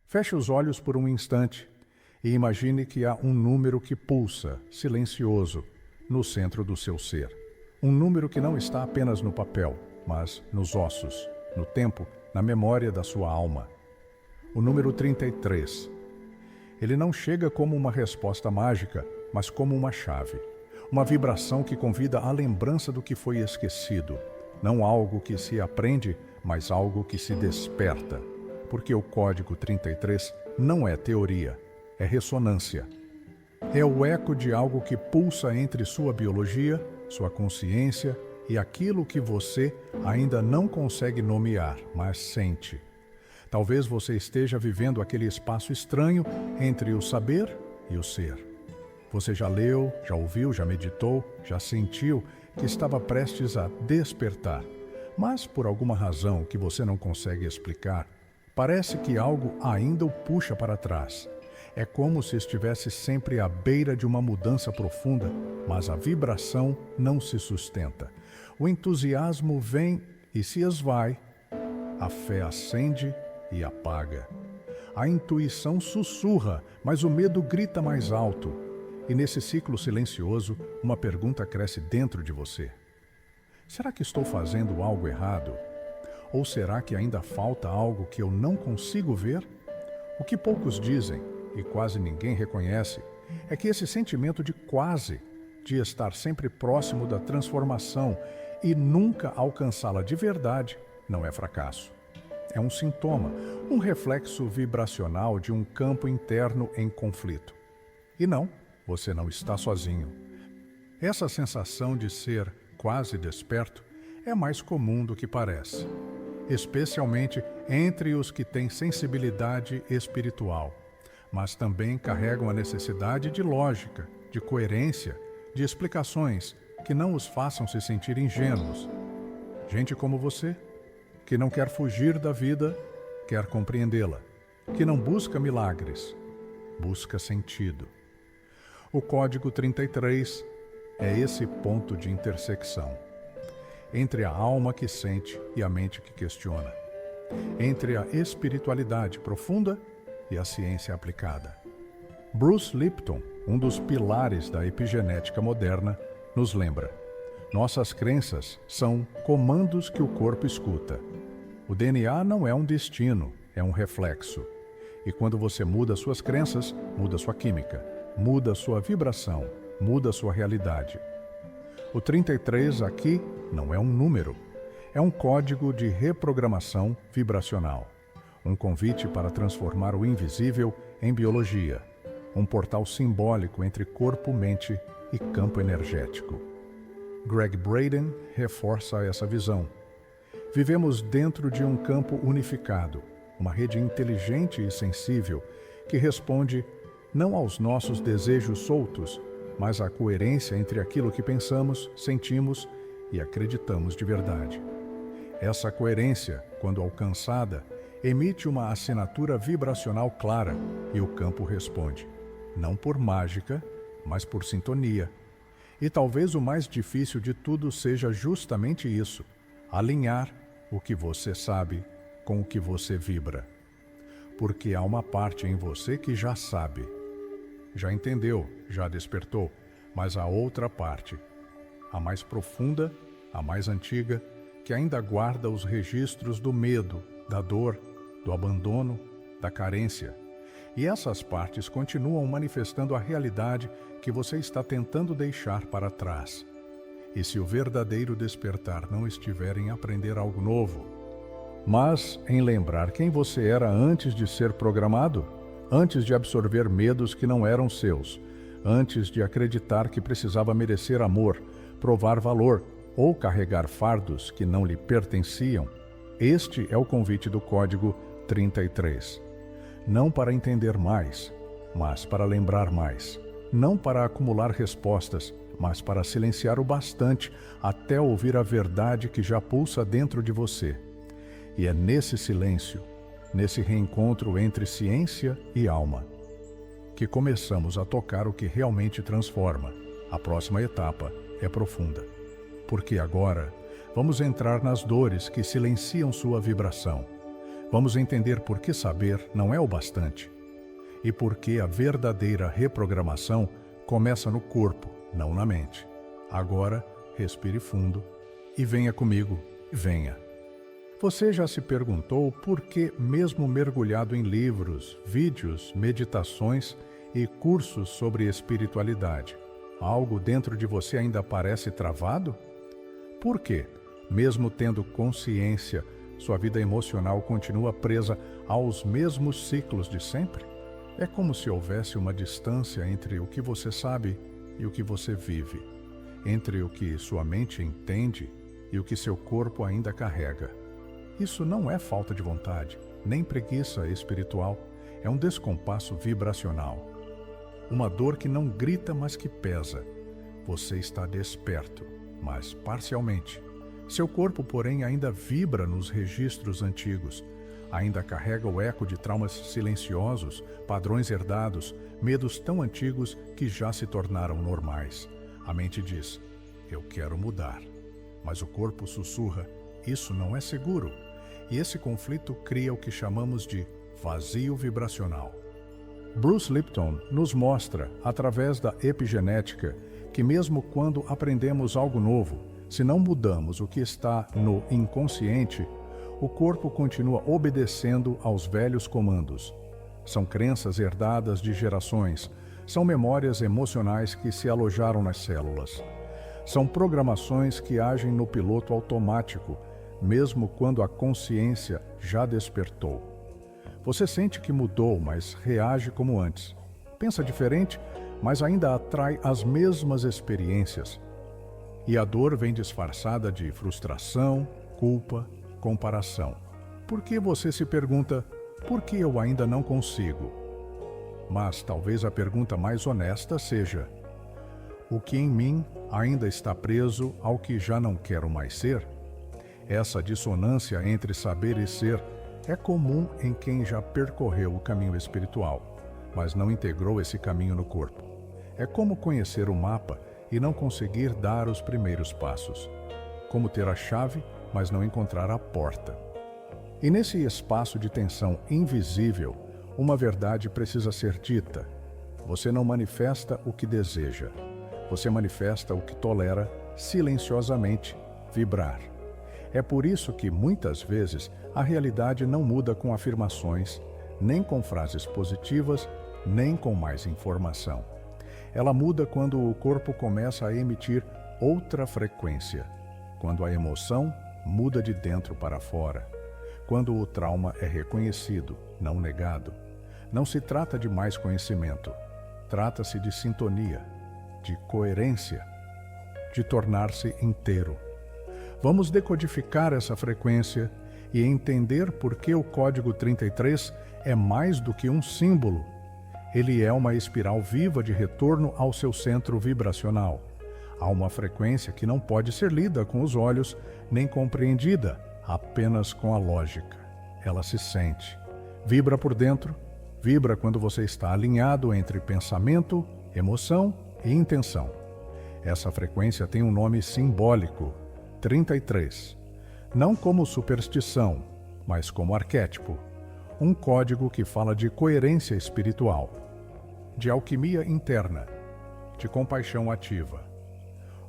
Feche os olhos por um instante e imagine que há um número que pulsa, silencioso, no centro do seu ser. Um número que não está apenas no papel, mas nos ossos, no tempo, na memória da sua alma. O número 33. Ele não chega como uma resposta mágica, mas como uma chave. Uma vibração que convida à lembrança do que foi esquecido. Não algo que se aprende, mas algo que se desperta. Porque o código 33 não é teoria, é ressonância. É o eco de algo que pulsa entre sua biologia, sua consciência e aquilo que você ainda não consegue nomear, mas sente. Talvez você esteja vivendo aquele espaço estranho entre o saber e o ser. Você já leu, já ouviu, já meditou, já sentiu que estava prestes a despertar. Mas, por alguma razão que você não consegue explicar, parece que algo ainda o puxa para trás. É como se estivesse sempre à beira de uma mudança profunda, mas a vibração não se sustenta. O entusiasmo vem e se esvai, a fé acende e apaga. A intuição sussurra, mas o medo grita mais alto. E nesse ciclo silencioso, uma pergunta cresce dentro de você. Será que estou fazendo algo errado? Ou será que ainda falta algo que eu não consigo ver? O que poucos dizem, e quase ninguém reconhece, é que esse sentimento de quase, de estar sempre próximo da transformação e nunca alcançá-la de verdade, não é fracasso. É um sintoma, um reflexo vibracional de um campo interno em conflito. E não, você não está sozinho. Essa sensação de ser quase desperto é mais comum do que parece, especialmente entre os que têm sensibilidade espiritual, mas também carregam a necessidade de lógica, de coerência, de explicações que não os façam se sentir ingênuos. Gente como você, que não quer fugir da vida, quer compreendê-la, que não busca milagres, busca sentido. O código 33 é esse ponto de intersecção entre a alma que sente e a mente que questiona, entre a espiritualidade profunda e a ciência aplicada. Bruce Lipton, um dos pilares da epigenética moderna, nos lembra: nossas crenças são comandos que o corpo escuta. O DNA não é um destino, é um reflexo. E quando você muda suas crenças, muda sua química, muda sua vibração, muda sua realidade. O 33 aqui não é um número, é um código de reprogramação vibracional. Um convite para transformar o invisível em biologia. Um portal simbólico entre corpo, mente e campo energético. Gregg Braden reforça essa visão. Vivemos dentro de um campo unificado, uma rede inteligente e sensível que responde não aos nossos desejos soltos, mas à coerência entre aquilo que pensamos, sentimos e acreditamos de verdade. Essa coerência, quando alcançada, emite uma assinatura vibracional clara e o campo responde, não por mágica, mas por sintonia. E talvez o mais difícil de tudo seja justamente isso, alinhar o que você sabe com o que você vibra. Porque há uma parte em você que já sabe, já entendeu, já despertou, mas há outra parte, a mais profunda, a mais antiga, que ainda guarda os registros do medo, da dor, do abandono, da carência. E essas partes continuam manifestando a realidade que você está tentando deixar para trás. E se o verdadeiro despertar não estiver em aprender algo novo, mas em lembrar quem você era antes de ser programado, antes de absorver medos que não eram seus, antes de acreditar que precisava merecer amor, provar valor ou carregar fardos que não lhe pertenciam, este é o convite do código 33. Não para entender mais, mas para lembrar mais. Não para acumular respostas, mas para silenciar o bastante até ouvir a verdade que já pulsa dentro de você. E é nesse silêncio, nesse reencontro entre ciência e alma, que começamos a tocar o que realmente transforma. A próxima etapa é profunda. Porque agora vamos entrar nas dores que silenciam sua vibração. Vamos entender por que saber não é o bastante e por que a verdadeira reprogramação começa no corpo, não na mente. Agora, respire fundo e venha comigo, venha. Você já se perguntou por que, mesmo mergulhado em livros, vídeos, meditações e cursos sobre espiritualidade, algo dentro de você ainda parece travado? Por quê? Mesmo tendo consciência, sua vida emocional continua presa aos mesmos ciclos de sempre? É como se houvesse uma distância entre o que você sabe e o que você vive, entre o que sua mente entende e o que seu corpo ainda carrega. Isso não é falta de vontade, nem preguiça espiritual, é um descompasso vibracional. Uma dor que não grita, mas que pesa. Você está desperto, mas parcialmente. Seu corpo, porém, ainda vibra nos registros antigos, ainda carrega o eco de traumas silenciosos, padrões herdados, medos tão antigos que já se tornaram normais. A mente diz, eu quero mudar. Mas o corpo sussurra, isso não é seguro. E esse conflito cria o que chamamos de vazio vibracional. Bruce Lipton nos mostra, através da epigenética, que mesmo quando aprendemos algo novo, se não mudamos o que está no inconsciente, o corpo continua obedecendo aos velhos comandos. São crenças herdadas de gerações, são memórias emocionais que se alojaram nas células. São programações que agem no piloto automático, mesmo quando a consciência já despertou. Você sente que mudou, mas reage como antes. Pensa diferente, mas ainda atrai as mesmas experiências. E a dor vem disfarçada de frustração, culpa, comparação. Por que você se pergunta, por que eu ainda não consigo? Mas talvez a pergunta mais honesta seja, o que em mim ainda está preso ao que já não quero mais ser? Essa dissonância entre saber e ser é comum em quem já percorreu o caminho espiritual, mas não integrou esse caminho no corpo. É como conhecer o mapa e não conseguir dar os primeiros passos. Como ter a chave, mas não encontrar a porta. E nesse espaço de tensão invisível, uma verdade precisa ser dita. Você não manifesta o que deseja. Você manifesta o que tolera silenciosamente vibrar. É por isso que, muitas vezes, a realidade não muda com afirmações, nem com frases positivas, nem com mais informação. Ela muda quando o corpo começa a emitir outra frequência, quando a emoção muda de dentro para fora, quando o trauma é reconhecido, não negado. Não se trata de mais conhecimento, trata-se de sintonia, de coerência, de tornar-se inteiro. Vamos decodificar essa frequência e entender por que o código 33 é mais do que um símbolo. Ele é uma espiral viva de retorno ao seu centro vibracional. Há uma frequência que não pode ser lida com os olhos, nem compreendida apenas com a lógica. Ela se sente, vibra por dentro, vibra quando você está alinhado entre pensamento, emoção e intenção. Essa frequência tem um nome simbólico, 33. Não como superstição, mas como arquétipo. Um código que fala de coerência espiritual, de alquimia interna, de compaixão ativa.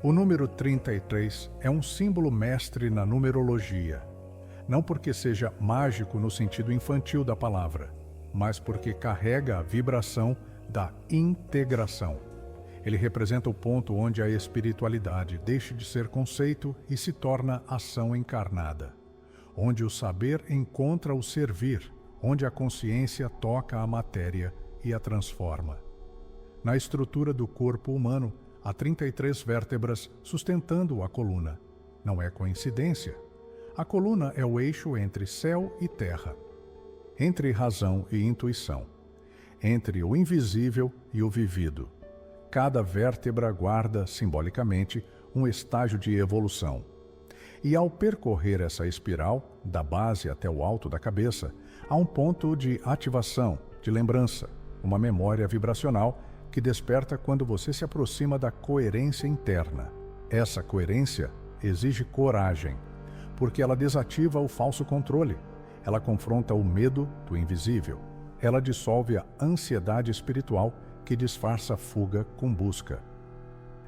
O número 33 é um símbolo mestre na numerologia, não porque seja mágico no sentido infantil da palavra, mas porque carrega a vibração da integração. Ele representa o ponto onde a espiritualidade deixa de ser conceito e se torna ação encarnada, onde o saber encontra o servir, onde a consciência toca a matéria e a transforma. Na estrutura do corpo humano, há 33 vértebras sustentando a coluna. Não é coincidência. A coluna é o eixo entre céu e terra, entre razão e intuição, entre o invisível e o vivido. Cada vértebra guarda, simbolicamente, um estágio de evolução. E ao percorrer essa espiral, da base até o alto da cabeça, há um ponto de ativação, de lembrança, uma memória vibracional que desperta quando você se aproxima da coerência interna. Essa coerência exige coragem, porque ela desativa o falso controle. Ela confronta o medo do invisível. Ela dissolve a ansiedade espiritual que disfarça a fuga com busca.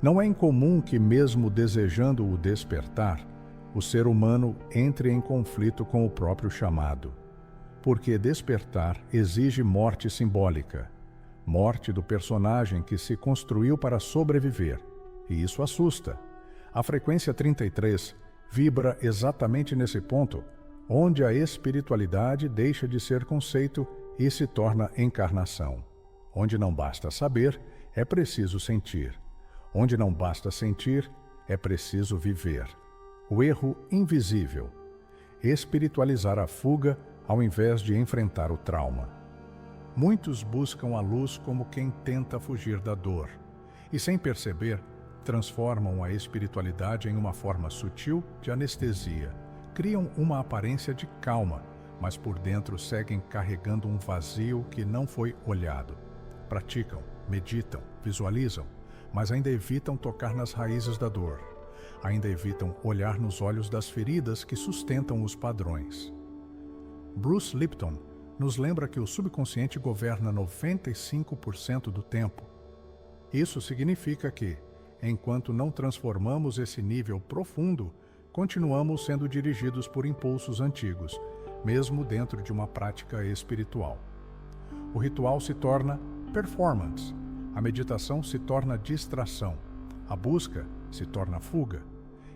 Não é incomum que, mesmo desejando o despertar, o ser humano entre em conflito com o próprio chamado. Porque despertar exige morte simbólica, morte do personagem que se construiu para sobreviver, e isso assusta. A frequência 33 vibra exatamente nesse ponto, onde a espiritualidade deixa de ser conceito e se torna encarnação. Onde não basta saber, é preciso sentir. Onde não basta sentir, é preciso viver. O erro invisível. Espiritualizar a fuga ao invés de enfrentar o trauma. Muitos buscam a luz como quem tenta fugir da dor, e sem perceber, transformam a espiritualidade em uma forma sutil de anestesia. Criam uma aparência de calma, mas por dentro seguem carregando um vazio que não foi olhado. Praticam, meditam, visualizam, mas ainda evitam tocar nas raízes da dor. Ainda evitam olhar nos olhos das feridas que sustentam os padrões. Bruce Lipton nos lembra que o subconsciente governa 95% do tempo. Isso significa que, enquanto não transformamos esse nível profundo, continuamos sendo dirigidos por impulsos antigos, mesmo dentro de uma prática espiritual. O ritual se torna performance, a meditação se torna distração, a busca se torna fuga.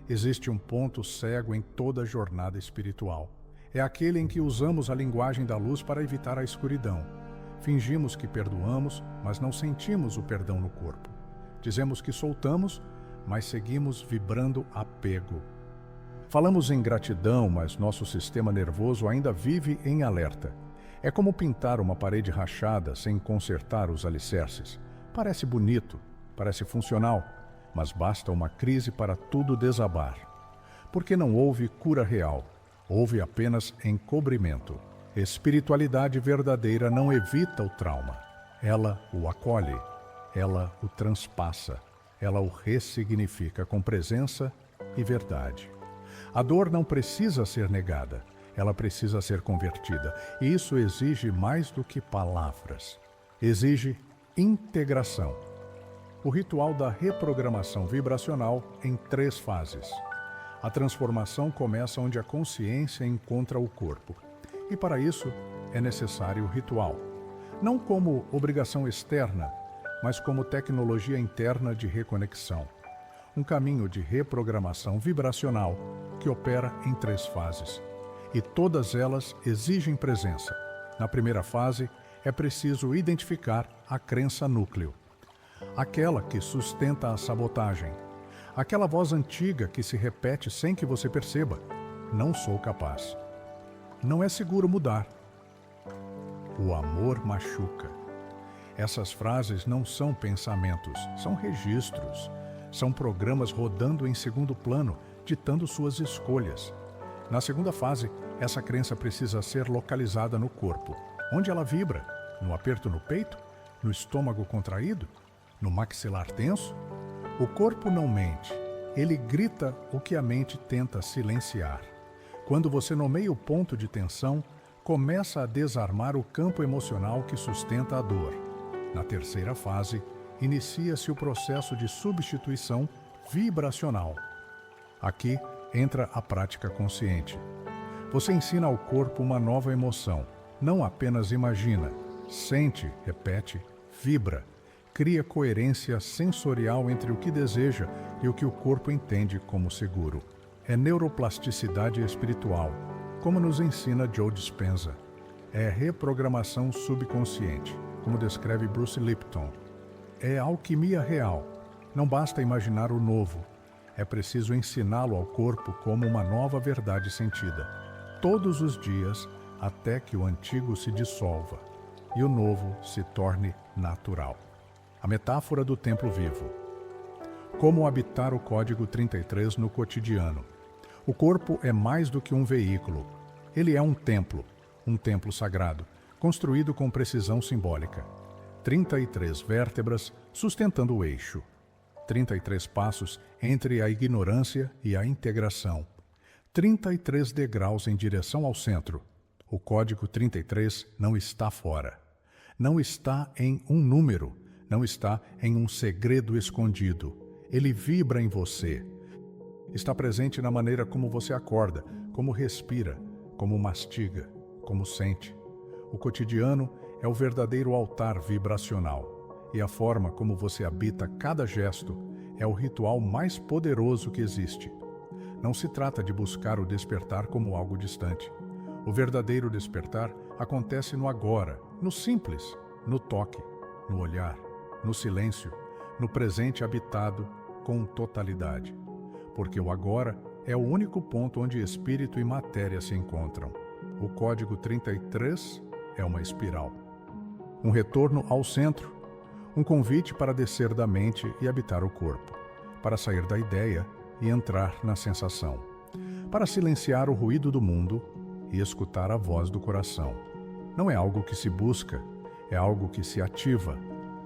Existe um ponto cego em toda a jornada espiritual. É aquele em que usamos a linguagem da luz para evitar a escuridão. Fingimos que perdoamos, mas não sentimos o perdão no corpo. Dizemos que soltamos, mas seguimos vibrando apego. Falamos em gratidão, mas nosso sistema nervoso ainda vive em alerta. É como pintar uma parede rachada sem consertar os alicerces. Parece bonito, parece funcional, mas basta uma crise para tudo desabar. Porque não houve cura real, houve apenas encobrimento. Espiritualidade verdadeira não evita o trauma. Ela o acolhe, ela o transpassa, ela o ressignifica com presença e verdade. A dor não precisa ser negada, ela precisa ser convertida. E isso exige mais do que palavras. Exige integração. O ritual da reprogramação vibracional em 3 fases. A transformação começa onde a consciência encontra o corpo. E para isso é necessário o ritual. Não como obrigação externa, mas como tecnologia interna de reconexão. Um caminho de reprogramação vibracional que opera em 3 fases. E todas elas exigem presença. Na primeira fase, é preciso identificar a crença núcleo. Aquela que sustenta a sabotagem. Aquela voz antiga que se repete sem que você perceba. Não sou capaz. Não é seguro mudar. O amor machuca. Essas frases não são pensamentos, são registros. São programas rodando em segundo plano, ditando suas escolhas. Na segunda fase, essa crença precisa ser localizada no corpo. Onde ela vibra? No aperto no peito? No estômago contraído? No maxilar tenso? O corpo não mente. Ele grita o que a mente tenta silenciar. Quando você nomeia o ponto de tensão, começa a desarmar o campo emocional que sustenta a dor. Na terceira fase, inicia-se o processo de substituição vibracional. Aqui entra a prática consciente. Você ensina ao corpo uma nova emoção. Não apenas imagina, sente, repete, vibra. Cria coerência sensorial entre o que deseja e o que o corpo entende como seguro. É neuroplasticidade espiritual, como nos ensina Joe Dispenza. É reprogramação subconsciente, como descreve Bruce Lipton. É alquimia real. Não basta imaginar o novo. É preciso ensiná-lo ao corpo como uma nova verdade sentida. Todos os dias, até que o antigo se dissolva e o novo se torne natural. A metáfora do templo vivo. Como habitar o código 33 no cotidiano? O corpo é mais do que um veículo. Ele é um templo sagrado, construído com precisão simbólica. 33 vértebras sustentando o eixo. 33 passos entre a ignorância e a integração. 33 degraus em direção ao centro. O código 33 não está fora. Não está em um número. Não está em um segredo escondido. Ele vibra em você. Está presente na maneira como você acorda, como respira, como mastiga, como sente. O cotidiano é o verdadeiro altar vibracional. E a forma como você habita cada gesto é o ritual mais poderoso que existe. Não se trata de buscar o despertar como algo distante. O verdadeiro despertar acontece no agora, no simples, no toque, no olhar, no silêncio, no presente habitado com totalidade. Porque o agora é o único ponto onde espírito e matéria se encontram. O código 33 é uma espiral. Um retorno ao centro, um convite para descer da mente e habitar o corpo, para sair da ideia e entrar na sensação, para silenciar o ruído do mundo e escutar a voz do coração. Não é algo que se busca, é algo que se ativa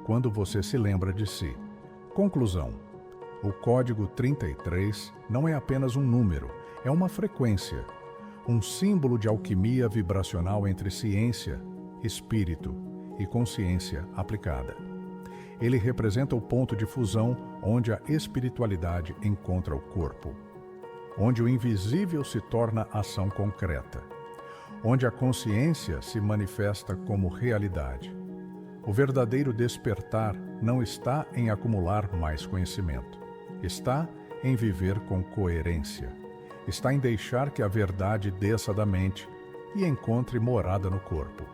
quando você se lembra de si. Conclusão: o código 33 não é apenas um número, é uma frequência, um símbolo de alquimia vibracional entre ciência, espírito e consciência aplicada. Ele representa o ponto de fusão onde a espiritualidade encontra o corpo, onde o invisível se torna ação concreta, onde a consciência se manifesta como realidade. O verdadeiro despertar não está em acumular mais conhecimento, está em viver com coerência, está em deixar que a verdade desça da mente e encontre morada no corpo.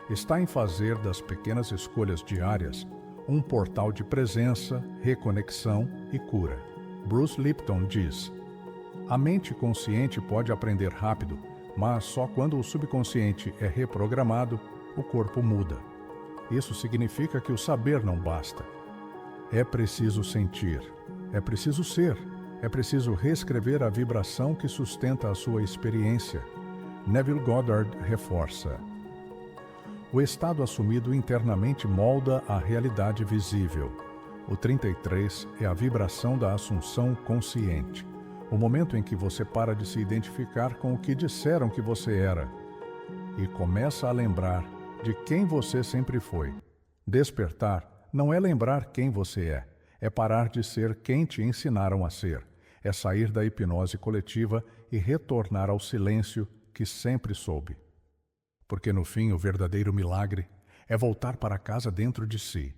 Está em fazer das pequenas escolhas diárias um portal de presença, reconexão e cura. Bruce Lipton diz: a mente consciente pode aprender rápido, mas só quando o subconsciente é reprogramado, o corpo muda. Isso significa que o saber não basta. É preciso sentir, é preciso ser, é preciso reescrever a vibração que sustenta a sua experiência. Neville Goddard reforça: o estado assumido internamente molda a realidade visível. O 33 é a vibração da assunção consciente, o momento em que você para de se identificar com o que disseram que você era e começa a lembrar de quem você sempre foi. Despertar não é lembrar quem você é parar de ser quem te ensinaram a ser, é sair da hipnose coletiva e retornar ao silêncio que sempre soube. Porque no fim o verdadeiro milagre é voltar para casa dentro de si,